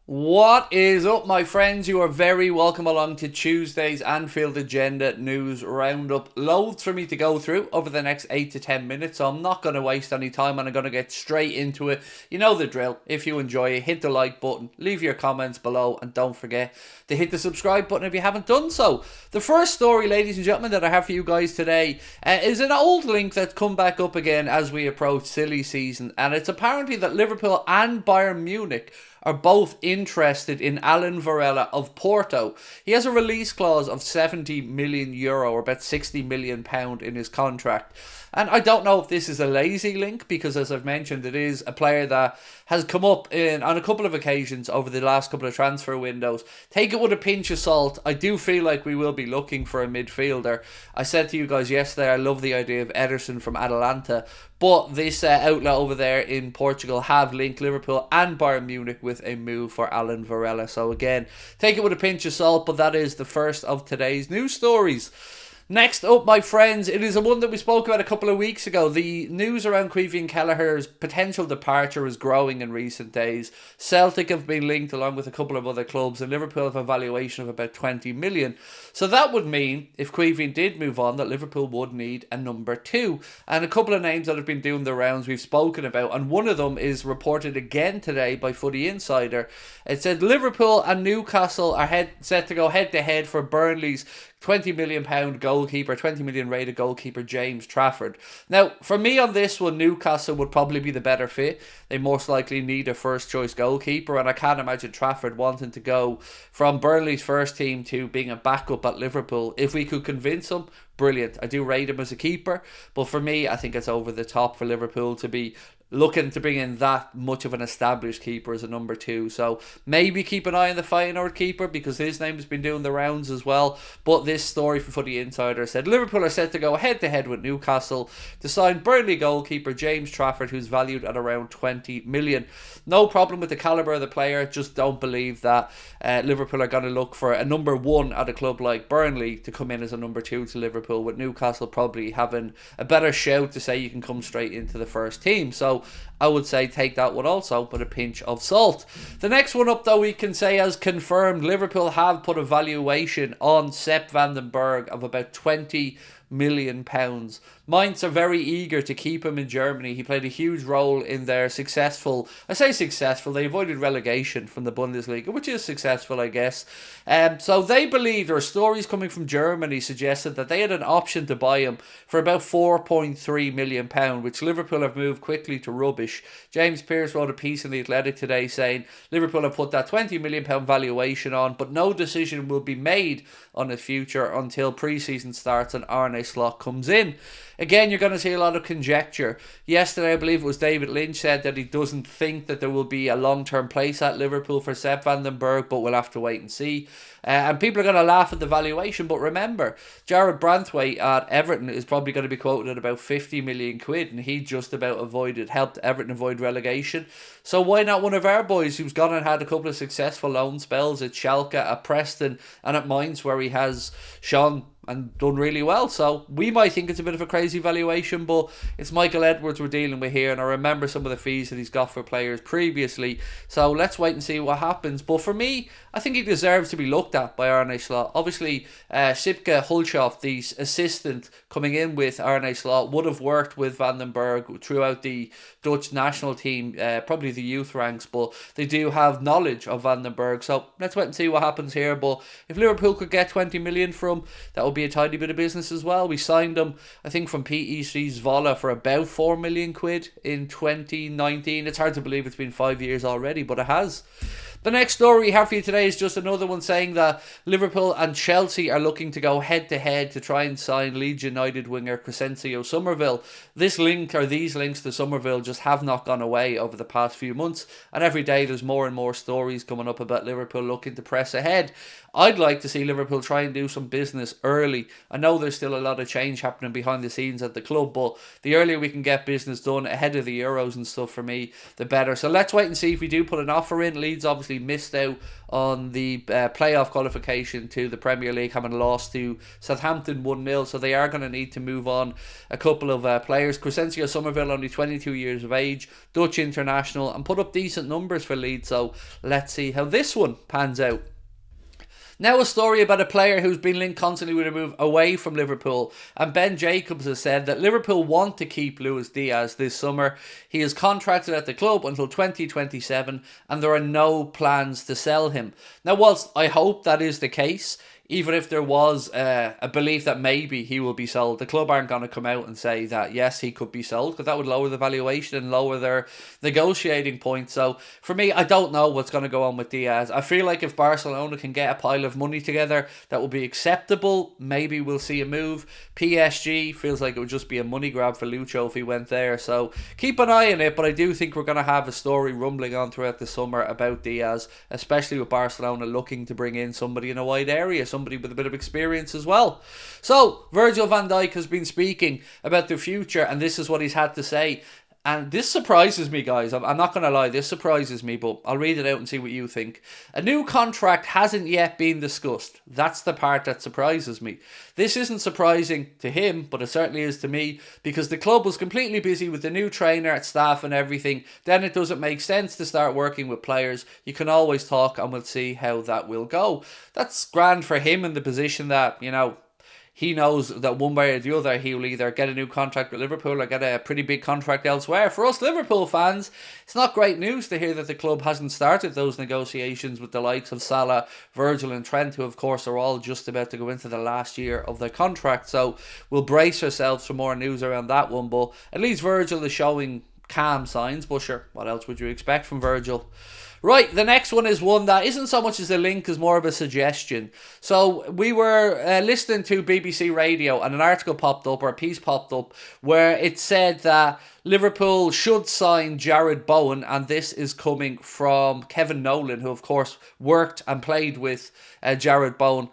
What is up, my friends? You are very welcome along to Tuesday's Anfield Agenda News Roundup. Loads for me to go through over the next 8 to 10 minutes, so I'm not going to waste any time and I'm going to get straight into it. You know the drill. If you enjoy it, hit the like button, leave your comments below, and don't forget to hit the subscribe button if you haven't done so. The first story, ladies and gentlemen, that I have for you guys today is an old link that's come back up again as we approach silly season, and it's apparently that Liverpool and Bayern Munich are both interested in Alan Varela of Porto. He has a release clause of €70 million, or about £60 million in his contract. And I don't know if this is a lazy link, because as I've mentioned, it is a player that has come up on a couple of occasions over the last couple of transfer windows. Take it with a pinch of salt. I do feel like we will be looking for a midfielder. I said to you guys yesterday, I love the idea of Ederson from Atalanta, but this outlet over there in Portugal have linked Liverpool and Bayern Munich with a move for Alan Varela. So again, take it with a pinch of salt, but that is the first of today's news stories. Next up, my friends, it is a one that we spoke about a couple of weeks ago. The news around Caoimhín Kelleher's potential departure is growing in recent days. Celtic have been linked along with a couple of other clubs, and Liverpool have a valuation of about 20 million. So that would mean, if Caoimhín did move on, that Liverpool would need a number two. And a couple of names that have been doing the rounds we've spoken about, and one of them is reported again today by Footy Insider. It said Liverpool and Newcastle are set to go head-to-head for Burnley's £20 million goalkeeper, 20 million rated goalkeeper James Trafford. Now, for me on this one, Newcastle would probably be the better fit. They most likely need a first choice goalkeeper, and I can't imagine Trafford wanting to go from Burnley's first team to being a backup at Liverpool. If we could convince him, brilliant. I do rate him as a keeper, but for me, I think it's over the top for Liverpool to be looking to bring in that much of an established keeper as a number two. So maybe keep an eye on the Feyenoord keeper, because his name has been doing the rounds as well. But this story from Footy Insider said Liverpool are set to go head to head with Newcastle to sign Burnley goalkeeper James Trafford, who's valued at around 20 million. No problem with the calibre of the player, just don't believe that Liverpool are going to look for a number one at a club like Burnley to come in as a number two to Liverpool, with Newcastle probably having a better shout to say you can come straight into the first team. So I would say take that one also with a pinch of salt. The next one up, though, we can say as confirmed, Liverpool have put a valuation on Sepp van den Berg of about £20 million. Mainz are very eager to keep him in Germany. He played a huge role in their successful, I say successful, they avoided relegation from the Bundesliga, which is successful, I guess. So they believe, there are stories coming from Germany suggested that they had an option to buy him for about £4.3 million, which Liverpool have moved quickly to rubbish. James Pearce wrote a piece in The Athletic today saying Liverpool have put that £20 million valuation on, but no decision will be made on the future until pre-season starts and Arne Slot comes in. Again, you're going to see a lot of conjecture. Yesterday, I believe it was David Lynch said that he doesn't think that there will be a long-term place at Liverpool for Sepp van den Berg, but we'll have to wait and see. And people are going to laugh at the valuation, but remember, Jared Branthwaite at Everton is probably going to be quoted at about 50 million quid, and he just about helped Everton avoid relegation. So why not one of our boys who's gone and had a couple of successful loan spells at Schalke, at Preston, and at Mainz, where he has shone and done really well. So we might think it's a bit of a crazy valuation, but it's Michael Edwards we're dealing with here, and I remember some of the fees that he's got for players previously. So let's wait and see what happens. But for me, I think he deserves to be looked at by Arne Slot. Obviously, Sipke Hulshoff, the assistant coming in with Arne Slot, would have worked with Van den Berg throughout the Dutch national team, probably the youth ranks, but they do have knowledge of Van den Berg. So let's wait and see what happens here. But if Liverpool could get 20 million from, that would be a tidy bit of business as well. We signed him, I think, from PEC Zwolle for about 4 million quid in 2019. It's hard to believe it's been 5 years already, but it has. The next story we have for you today is just another one saying that Liverpool and Chelsea are looking to go head-to-head to try and sign Leeds United winger Crescencio Somerville. This link, or these links to Somerville, just have not gone away over the past few months, and every day there's more and more stories coming up about Liverpool looking to press ahead. I'd like to see Liverpool try and do some business early. I know there's still a lot of change happening behind the scenes at the club, but the earlier we can get business done ahead of the Euros and stuff, for me, the better. So let's wait and see if we do put an offer in. Leeds obviously obviously missed out on the playoff qualification to the Premier League, having lost to Southampton 1-0, so they are going to need to move on a couple of players. Crescencio Somerville, only 22 years of age, Dutch international, and put up decent numbers for Leeds, so let's see how this one pans out. Now a story about a player who's been linked constantly with a move away from Liverpool, and Ben Jacobs has said that Liverpool want to keep Luis Diaz this summer. He is contracted at the club until 2027 and there are no plans to sell him. Now whilst I hope that is the case, even if there was a belief that maybe he will be sold, the club aren't going to come out and say that yes, he could be sold, because that would lower the valuation and lower their negotiating point. So for me, I don't know what's going to go on with Diaz. I feel like if Barcelona can get a pile of money together that will be acceptable, maybe we'll see a move. PSG feels like it would just be a money grab for Lucho if he went there. So keep an eye on it, but I do think we're going to have a story rumbling on throughout the summer about Diaz, especially with Barcelona looking to bring in somebody in a wide area, somebody with a bit of experience as well. So Virgil van Dijk has been speaking about the future, and this is what he's had to say. And this surprises me, guys. I'm not going to lie, this surprises me, but I'll read it out and see what you think. A new contract hasn't yet been discussed. That's the part that surprises me. This isn't surprising to him, but it certainly is to me, because the club was completely busy with the new trainer, staff and everything. Then it doesn't make sense to start working with players. You can always talk, and we'll see how that will go. That's grand for him in the position that, you know, he knows that one way or the other he will either get a new contract with Liverpool or get a pretty big contract elsewhere. For us Liverpool fans, it's not great news to hear that the club hasn't started those negotiations with the likes of Salah, Virgil and Trent, who of course are all just about to go into the last year of their contract. So we'll brace ourselves for more news around that one, but at least Virgil is showing calm signs. But sure, what else would you expect from Virgil? Right, the next one is one that isn't so much as a link as more of a suggestion. So we were listening to BBC Radio, and an article popped up, or a piece popped up, where it said that Liverpool should sign Jarrod Bowen, and this is coming from Kevin Nolan, who of course worked and played with Jarrod Bowen.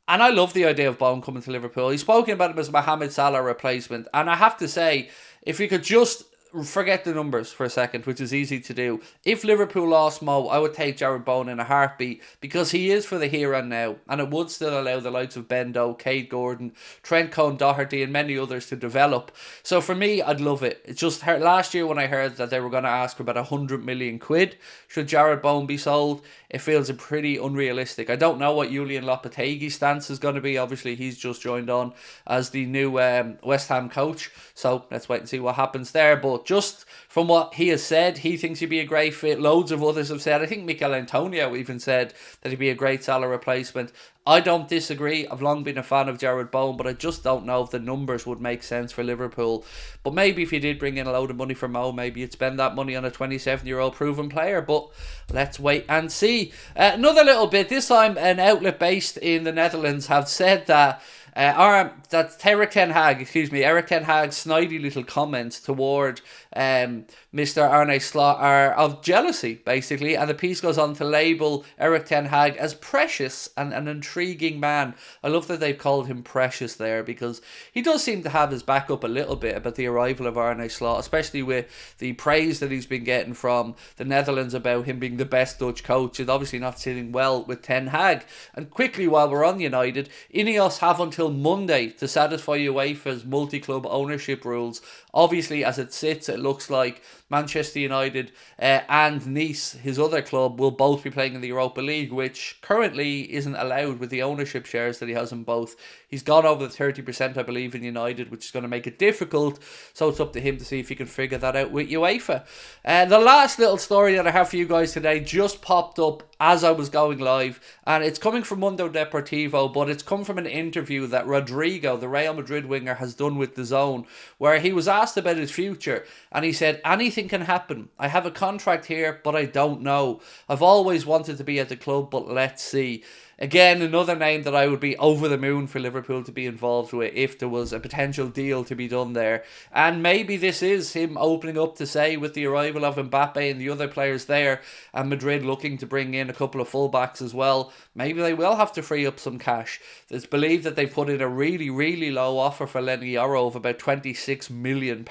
And I love the idea of Bowen coming to Liverpool. He's spoken about him as Mohamed Salah replacement, and I have to say, if you could just forget the numbers for a second, which is easy to do. If Liverpool lost Mo, I would take Jarrod Bowen in a heartbeat, because he is for the here and now, and it would still allow the likes of Bendo, Cade Gordon, Trent Cohn-Doherty and many others to develop. So for me, I'd love it. It just hurt last year when I heard that they were going to ask for about 100 million quid should Jarrod Bowen be sold. It feels pretty unrealistic. I don't know what Julian Lopetegui's stance is going to be. Obviously, he's just joined on as the new West Ham coach, so let's wait and see what happens there. But just from what he has said, he thinks he'd be a great fit. Loads of others have said. I think Mikel Antonio even said that he'd be a great Salah replacement. I don't disagree. I've long been a fan of Jarrod Bowen, but I just don't know if the numbers would make sense for Liverpool. But maybe if you did bring in a load of money for Mo, maybe you'd spend that money on a 27-year-old proven player. But let's wait and see. Another little bit, this time an outlet based in the Netherlands have said that Erik Ten Hag's snidey little comments toward Mr. Arne Slot are of jealousy, basically, and the piece goes on to label Erik Ten Hag as precious and an intriguing man. I love that they've called him precious there, because he does seem to have his back up a little bit about the arrival of Arne Slot, especially with the praise that he's been getting from the Netherlands about him being the best Dutch coach. It's obviously not sitting well with Ten Hag. And quickly, while we're on United, Ineos have until Monday to satisfy UEFA's multi-club ownership rules. Obviously, as it sits, it looks like Manchester United and Nice, his other club, will both be playing in the Europa League, which currently isn't allowed with the ownership shares that he has in both. He's gone over the 30%, I believe, in United, which is going to make it difficult. So it's up to him to see if he can figure that out with UEFA. The last little story that I have for you guys today just popped up as I was going live, and it's coming from Mundo Deportivo, but it's come from an interview that Rodrigo, the Real Madrid winger, has done with DAZN, where he was asked about his future, and he said, anything can happen. I have a contract here, but I don't know. I've always wanted to be at the club, but let's see. Again, another name that I would be over the moon for Liverpool to be involved with if there was a potential deal to be done there. And maybe this is him opening up to say, with the arrival of Mbappe and the other players there, and Madrid looking to bring in a couple of fullbacks as well, maybe they will have to free up some cash. It's believed that they've put in a really, really low offer for Lenny Yoro of about £26 million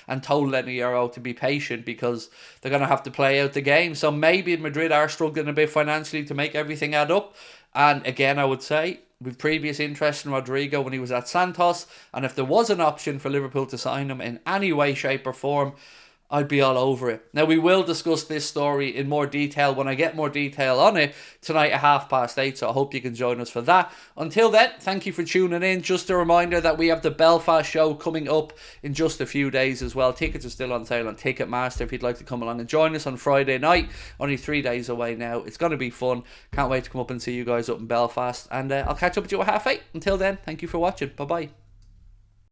and told told Lenny Euro to be patient because they're going to have to play out the game. So maybe Madrid are struggling a bit financially to make everything add up. And again, I would say, with previous interest in Rodrigo when he was at Santos, and if there was an option for Liverpool to sign him in any way, shape or form, I'd be all over it. Now, we will discuss this story in more detail when I get more detail on it tonight at 8:30, so I hope you can join us for that. Until then, thank you for tuning in. Just a reminder that we have the Belfast show coming up in just a few days as well. Tickets are still on sale on Ticketmaster if you'd like to come along and join us on Friday night. Only 3 days away now. It's going to be fun. Can't wait to come up and see you guys up in Belfast. And I'll catch up with you at 8:30. Until then, thank you for watching. Bye-bye.